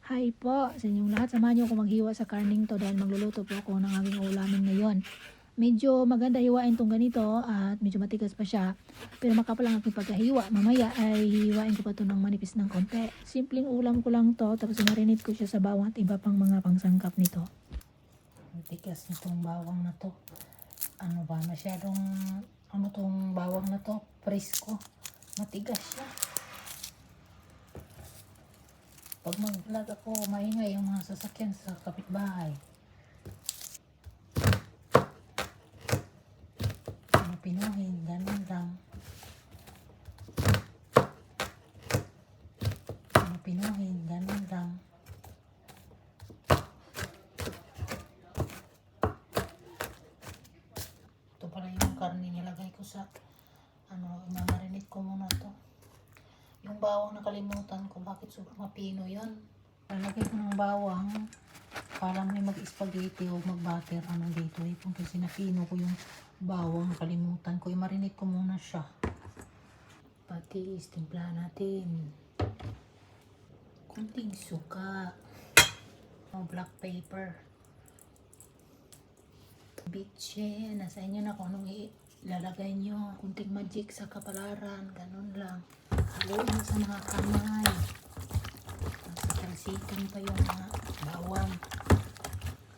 Hi po sa inyong lahat. Samahan niyo ako maghiwa sa karning to dahil magluluto po ako ng aking ulamin ngayon. Medyo maganda hiwain tong ganito at medyo matigas pa siya. Pero makapal ang aking pagkahiwa. Mamaya ay hiwain ko pa to ng manipis ng konti. Simpleng ulam ko lang to, tapos marinate ko siya sa bawang at iba pang mga pangsangkap nito. Matigas nitong bawang na to. Ano ba, masyadong tong bawang na to, presko. Matigas siya. Pag mag-vlog ako, maingay yung mga sasakyan sa kapitbahay. Pinuhin, ganun lang. Pinuhin, ganun lang. Ito pala yung karne nilagay ko sa imamarinate ko muna to. Yung bawang nakalimutan ko, bakit sobrang mapino yun. Lalagay ko ng bawang para may mag-spaghetti o mag-butter dito. Kasi napino ko yung bawang, nakalimutan ko. I-marinate ko muna siya. Patis, timpla natin. Kunting suka. Black pepper. Bitche, nasa inyo na kung anong ilalagay nyo. Kunting magic sa kapalaran, ganun lang. Haluin sa mga kamay. Nasa talsikan pa yung mga bawang.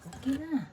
Okay na.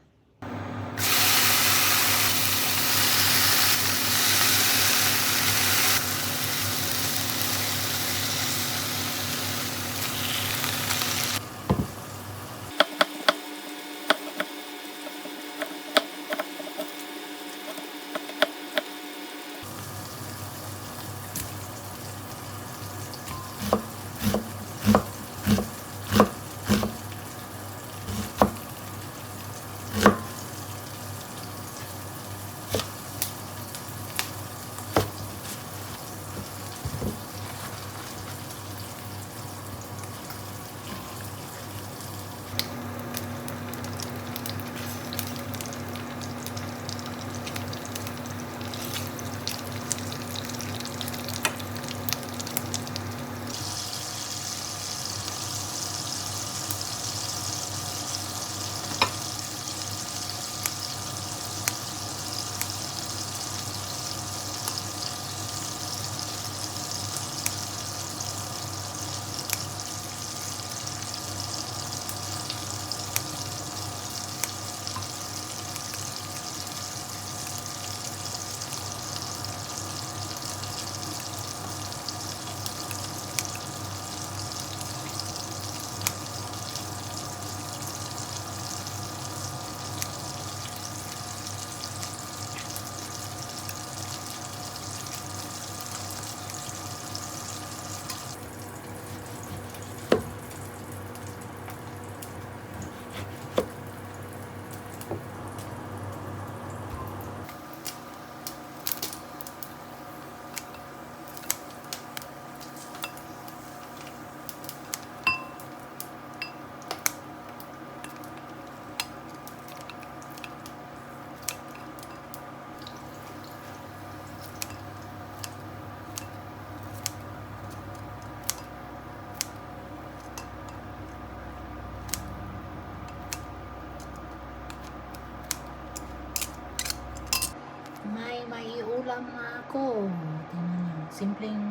May ulam na ako. Tingnan nyo. Simpleng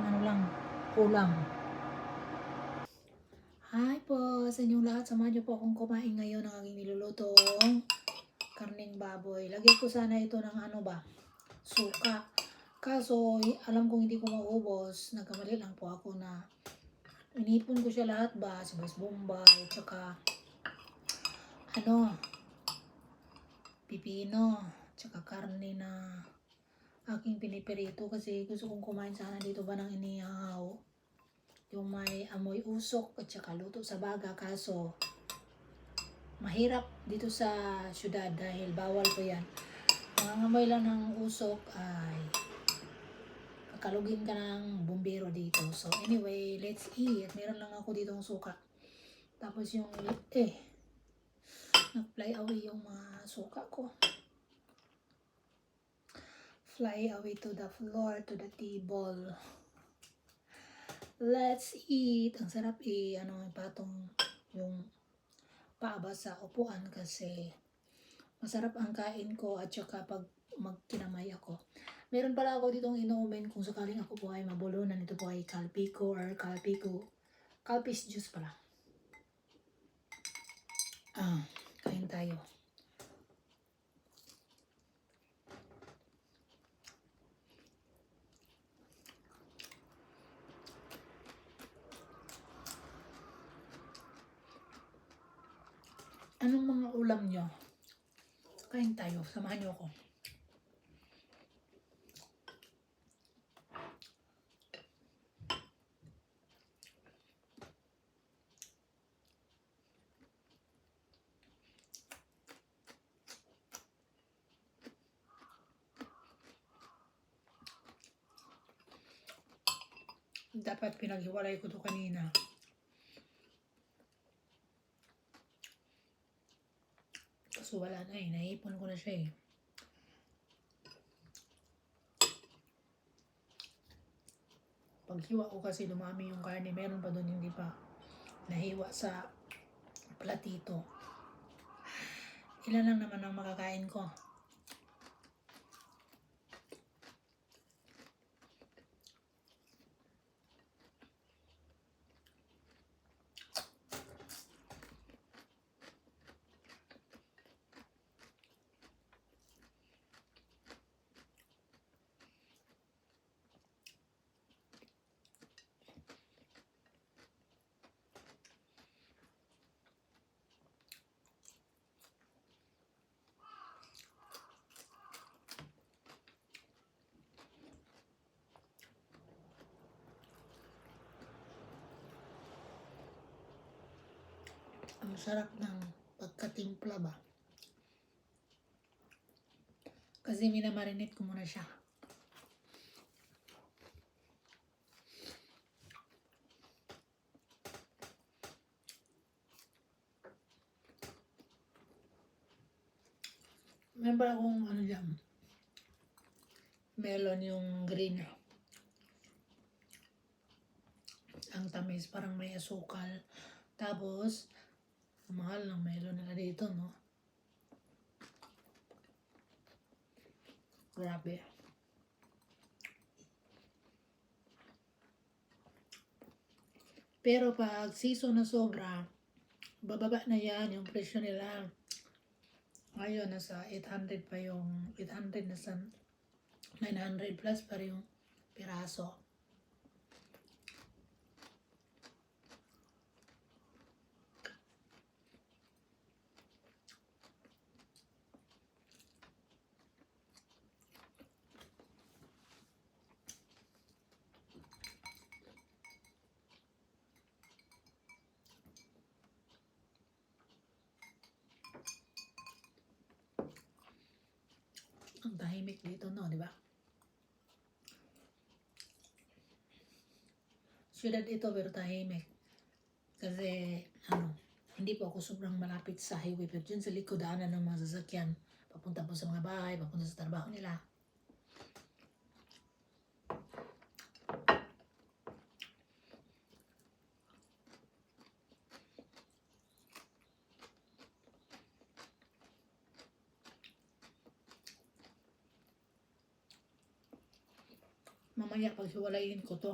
ulam. Hi po sa inyong lahat. Samahan nyo po akong kumain ngayon ng aking nilulutong karning baboy. Lagay ko sana ito ng suka. Kaso, alam kong hindi ko maubos. Nagkamali lang po ako na inipon ko siya lahat ba. Sibas bombay, tsaka pipino, tsaka karne na aking pinipirito kasi gusto kong kumain sana dito ba ng inihaw. Yung may amoy usok at saka luto sa baga, kaso mahirap dito sa syudad dahil bawal po yan. Mangangamoy lang ng usok ay kakalugin ka ng bumbero dito. So anyway, let's eat. Meron lang ako dito ng suka. Tapos yung nag-fly away yung mga suka ko. Fly away to the floor, to the table. Let's eat. Ang sarap patong yung paaba sa upuan kasi masarap ang kain ko at saka pag magkinamay ako. Meron pala ako ditong inumin kung sakaling ako po ay mabulunan. Ito po ay Calpico or Calpis juice pala. Kain tayo. Anong mga ulam nyo? Kain tayo. Samahan nyo ako. Dapat pinaghiwalay ko to kanina. Kaso wala na eh. Naipon ko na siya eh. Paghiwa ko kasi dumami yung karne. Meron pa doon hindi pa nahiwa sa platito. Ilan lang naman ang makakain ko. Ang sarap ng pagkatimpla ba? Kasi minamarinate ko muna siya. Meron akong ano dyan. Melon yung green. Ang tamis, parang may asukal. Tapos, mahal ng melon nila dito, no? Grabe. Pero pag season na sobra, bababa na yan yung presyo nila. Ngayon, nasa 800 pa yung, 800 na sa 900 plus pa rin yung piraso. Ang tahimik dito, no, di ba? Siyudad ito pero tahimik. Kasi, hindi po ako sobrang malapit sa highway. Pero dyan sa likod, daanan ng mga sasakyan. Papunta po sa mga bahay, papunta sa trabaho nila. Mamaya paghiwalayin ko to.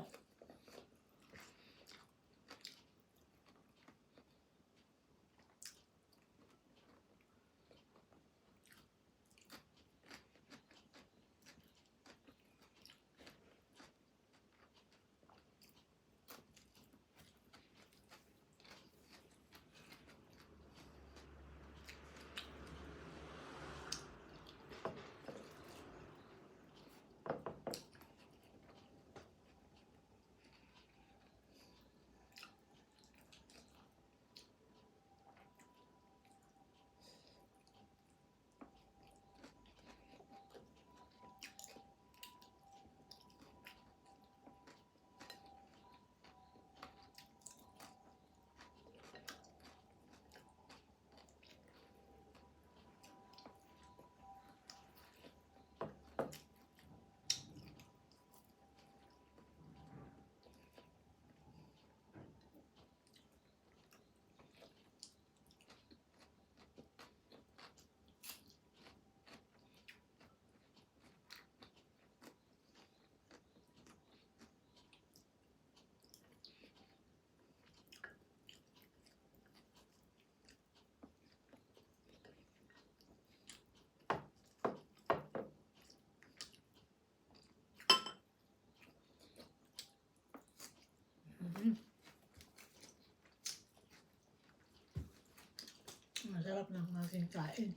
Masarap ng aking kain.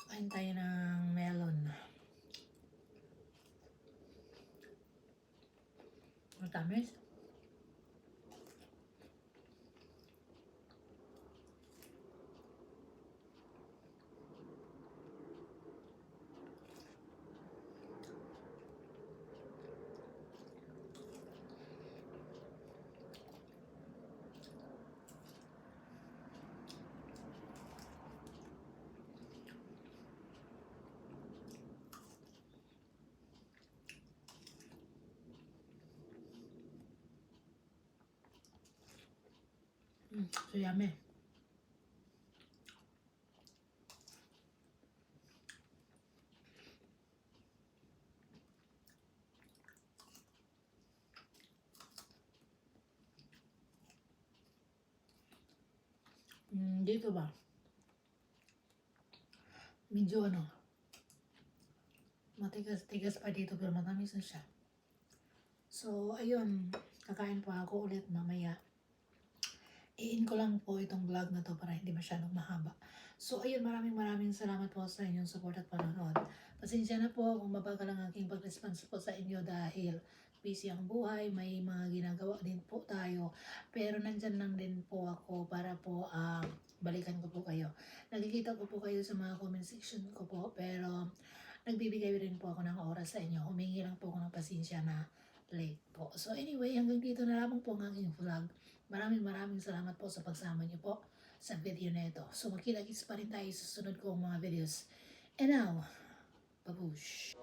Kain tayo ng melon. Matamis. So yummy. Dito ba? Medyo matigas-tigas pa dito pero matamis na siya. So, ayun. Kakain pa ako ulit mamaya. I-in ko lang po itong vlog na to para hindi masyadong mahaba. So, ayun, maraming salamat po sa inyong support at panonood. Pasensya na po kung mabagal ang aking pag-response po sa inyo dahil busy ang buhay, may mga ginagawa din po tayo. Pero nandyan lang din po ako para po balikan ko po kayo. Nakikita ko po kayo sa mga comment section ko po, pero nagbibigay rin po ako ng oras sa inyo. Humingi lang po ako ng pasensya na late po. So anyway, hanggang dito na lamang po ang aking vlog. Maraming salamat po sa pagsama niyo po sa video na ito. So magkita-kits pa rin tayo sa susunod kong mga videos. And now, babush!